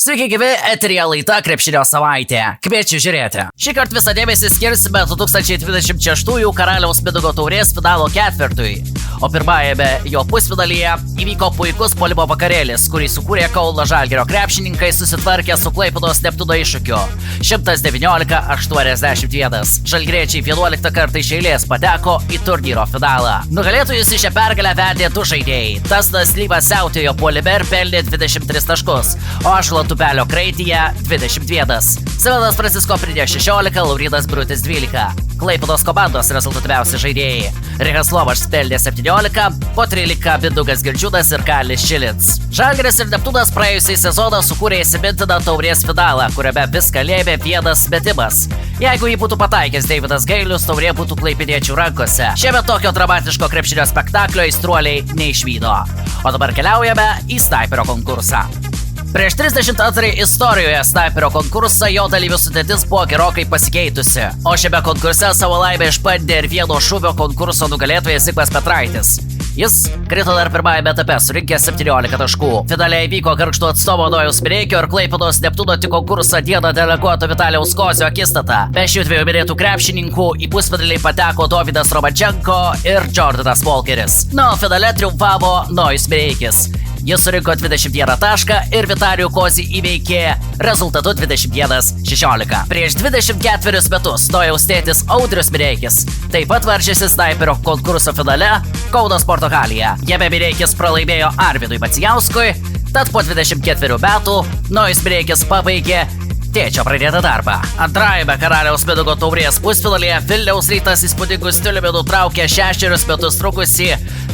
Sveiki gyvi, eteryje laida Krepšinio savaitė. Kviečiu žiūrėti. Šį kartą visą dėmesį skirsime 2026 Karaliaus Mindaugo taurės finalo ketvirtui. O pirmajame jo pusfinalyje įvyko puikus puolimo vakarėlis, kurį sukūrė Kauno Žalgirio krepšininkai susitvarkė su Klaipėdos Neptūno iššūkiu. 119-81. Žalgiriečiai 11 kartą iš eilės pateko į turnyro finalą. Nugalėtojus į šią pergalę vedė du žaidėjai. Tasnas Lyvas siautėjo puolime ir pelnė 23 taškus, o Ąžuolo Tubelio kraityje 21. Simonas Francisko pridėjo 16, Laurinas Brutis 12. Klaipėdos komandos rezultatyviausi žaidėjai. Richas Lovaš pelnė 17, po 13 Mindaugas Girdžiūnas ir Kalis Šilins. Žalgiris ir Neptūnas praėjusiai sezoną sukūrė įsimintiną taurės finalą, kuriame viską lėmė vienas metimas. Jeigu jį būtų pataikęs Deividas Gailius, taurė būtų klaipėdiečių rankose. Šiemet tokio dramatiško krepšinio spektaklio aistruoliai neišvydo. O dabar keliaujame į snaiperio konkursą. Prieš 32 istorijoje snaiperio konkursą jo dalyvių sudėtis buvo gerokai pasikeitusi, o šiame konkurse savo laimę išbandė ir vieno šūvio konkurso nugalėtojas Zigmas Petraitis. Jis krito dar pirmajame etape, surinkęs 17 taškų. Finale įvyko Gargždų atstovo Nojaus Mireikio ir Klaipėdos Neptūno tik konkurso dieną deleguoto Vitalijaus Kozio akistata. Be šių dviejų minėtų krepšininkų į pusfinalį pateko Dovydas Romančenko ir Jordanas Volkeris. Na, o finale triumfavo Nojus Mireikis. Jis surinko 21 tašką ir Vitalijų Kozį įveikė rezultatu 21-16. Prieš 24 metus Nojaus tėtis Audrius Mireikis taip pat varžėsi snaiperio konkurso finale Kauno sporto halėje. Jame Mireikis pralaimėjo Arvidui Macijauskui, tad po 24 metų Nojus Mireikis pabaigė tėčio pradėtą darbą. Antrajame Karaliaus Mindaugo taurės pusfinalyje Vilniaus Rytas įspūdingu stiliumi nutraukė 6 metus trukusį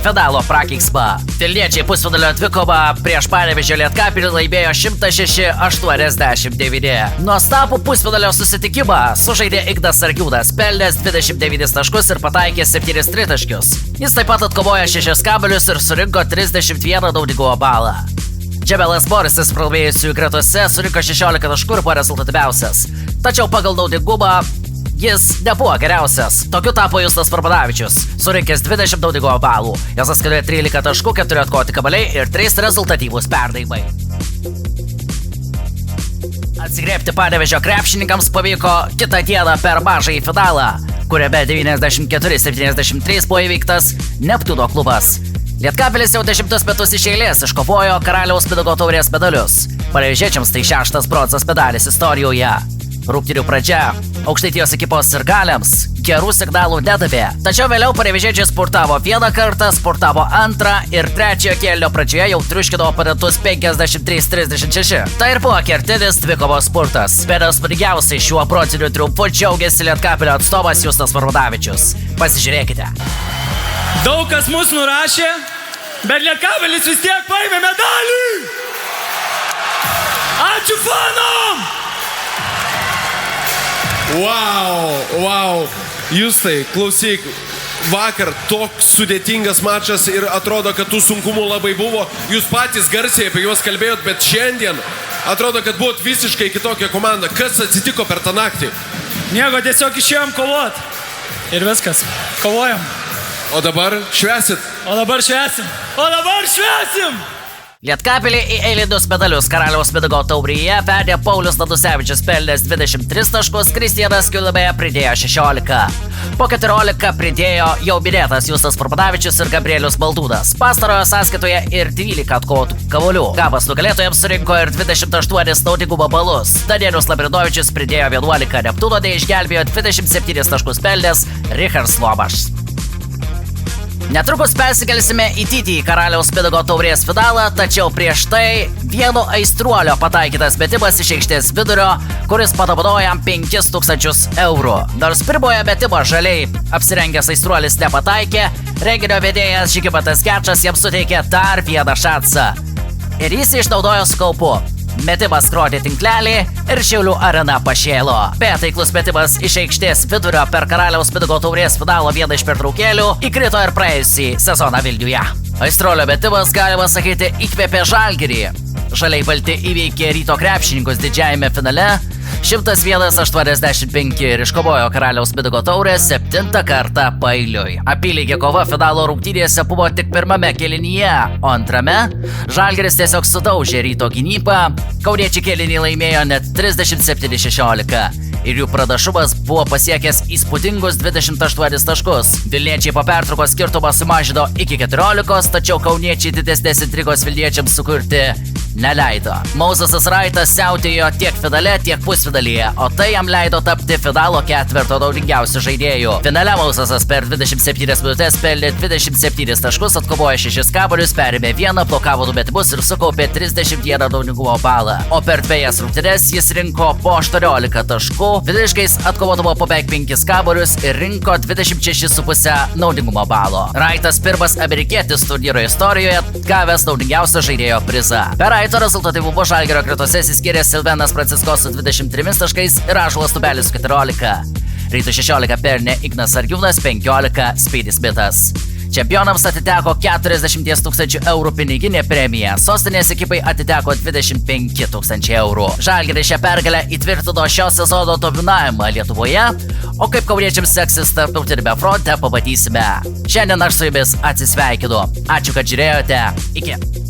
finalo prakeiksmą. Vilniečiai pusfinalio dvikovą prieš Panevėžio Lietkabelį laimėjo 106-89. Nuostabų pusfinalio susitikimą sužaidė Ignas Sargiūnas, pelnęs 29 taškus ir pataikė 7 tritaškius. Jis taip pat atkovojo 6 kamuolius ir surinko 31 naudingumo balą. Džebelas Borisas pralaimėjusiųjų gretose surinko 16 taškų ir buvo rezultatyviausias. Tačiau pagal naudingumą jis nebuvo geriausias. Tokiu tapo Justas Varmanavičius, surinkęs 20 naudingumo balų. Jos atskaidojo 13 taškų, 4 atkoti kamuoliai ir 3 rezultatyvūs perdavimai. Atsigriebti Panevėžio krepšininkams pavyko kitą dieną per mažąjį finalą, kuriame 94-73 buvo įveiktas Neptūno klubas. Lietkabelis jau 10 metus iš eilės iškovojo Karaliaus Mindaugo taurės medalius. Panevėžiečiams tai 6 bronzos medalis istorijoje. Rungtynių pradžia Aukštaitijos ekipos sirgaliams gerų signalų nedavė. Tačiau vėliau panevėžiečiai sportavo vieną kartą, sportavo antrą ir trečiojo kėlinio pradžioje jau triuškino oponentus 53-36. Tai ir buvo kertinis dvikovos spurtas. Bėdas spūdingiausiai šiuo bronziniu triumfu džiaugiasi Lietkabelio atstovas Justas Varmanavičius. Pasižiūrėkite. Daug kas mus nurašė, bet Lietkabelis vis tiek paėmė medalį! Ačiū fanom! Wow. Justai, klausyk, vakar toks sudėtingas mačas ir atrodo, kad tų sunkumų labai buvo. Jūs patys garsiai apie juos kalbėjot, bet šiandien atrodo, kad buvot visiškai kitokia komanda. Kas atsitiko per tą naktį? Nieko, tiesiog išėjom kovot. Ir viskas, kovojam. O dabar švęsim! Lietkabelį į eilinius medalius Karaliaus Mindaugo taurėje vedė Paulius Nadusevičius, pelnęs 23 taškus, Kristijanas Kiulibėje pridėjo 16. Po 14 pridėjo jau minėtas Justas Varmanavičius ir Gabrielius Baldūnas. Pastarojo sąskaitoje ir 12 atkovotų kamuolių. Gabas nugalėtojams surinko ir 28 naudingumo balus. Danielius Labrinovičius pridėjo 11, Neptūno neišgelbėjo 27 taškus pelnęs Richas Lovaš. Netrukus persikelsime į didįjį Karaliaus Mindaugo taurės finalą, tačiau prieš tai vieno aistruolio pataikytas metimas iš aikštės vidurio, kuris padovanojo jam 5000 eurų. Nors pirmoje metimo žaliai apsirengęs aistruolis nepataikė, renginio vedėjas Žygimantas Gečas jam suteikė dar vieną šansą. Ir jis išnaudojo su kaupu. Metimas skrodė tinklelį ir Šiaulių arena pašėlo. Bet taiklus metimas iš aikštės vidurio per Karaliaus Mindaugo taurės finalo vieną iš pertraukėlių įkrito ir praėjusį sezoną Vilniuje. Aistruolio metimas, galima sakyti, įkvėpė Žalgirį. Žaliai balti įveikė Ryto krepšininkus didžiajame finale, 101-85 ir iškovojo karaliaus Mindaugo taurę 7 kartą paeiliui. Apylygė kova finalo rungtynėse buvo tik pirmame kėlinyje, o antrame Žalgiris tiesiog sudaužė Ryto gynybą, kauniečiai kėlinį laimėjo net 37-16. Ir jų pranašumas buvo pasiekęs įspūdingus 28 taškus. Vilniečiai po pertraukos skirtumą sumažino iki 14, tačiau kauniečiai didesnės intrigos vilniečiams sukurti neleido. Mozesas Raitas siautėjo tiek finale, tiek pusfinalyje, o tai jam leido tapti finalo ketverto naudingiausių žaidėjų. Finale Mozesas per 27 minutės pelnė 27 taškus, atkovojo 6 kamuolius, perėmė 1, blokavo 2 metimus ir sukaupė 31 naudingumo balą. O per 2 rungtynes jis rinko po 18 taškų, viduriškais atkovodavo po beveik 5 kamuolius ir rinko 26,5 naudingumo balo. Raitas pirmas amerikietis turnyro istorijoje gavęs naudingiausio žaidėjo prizą. Per Raito rezultatyvumo Žalgirio gretose išsiskyrė Silvenas Pranciskos su 23 taškais ir Ąžuolas Tubelis su 14. Ryto 16 pelnė Ignas Sargiūnas, 15 Speedy Smithas. Čempionams atiteko 40 000 eurų piniginė premija, sostinės ekipai atiteko 25 000 eurų. Žalgiris šią pergalę įtvirtino šio sezono dominavimą Lietuvoje, o kaip kauniečiams seksis tarptautiniame fronte pamatysime. Šiandien aš su jumis atsisveikinu. Ačiū, kad žiūrėjote. Iki.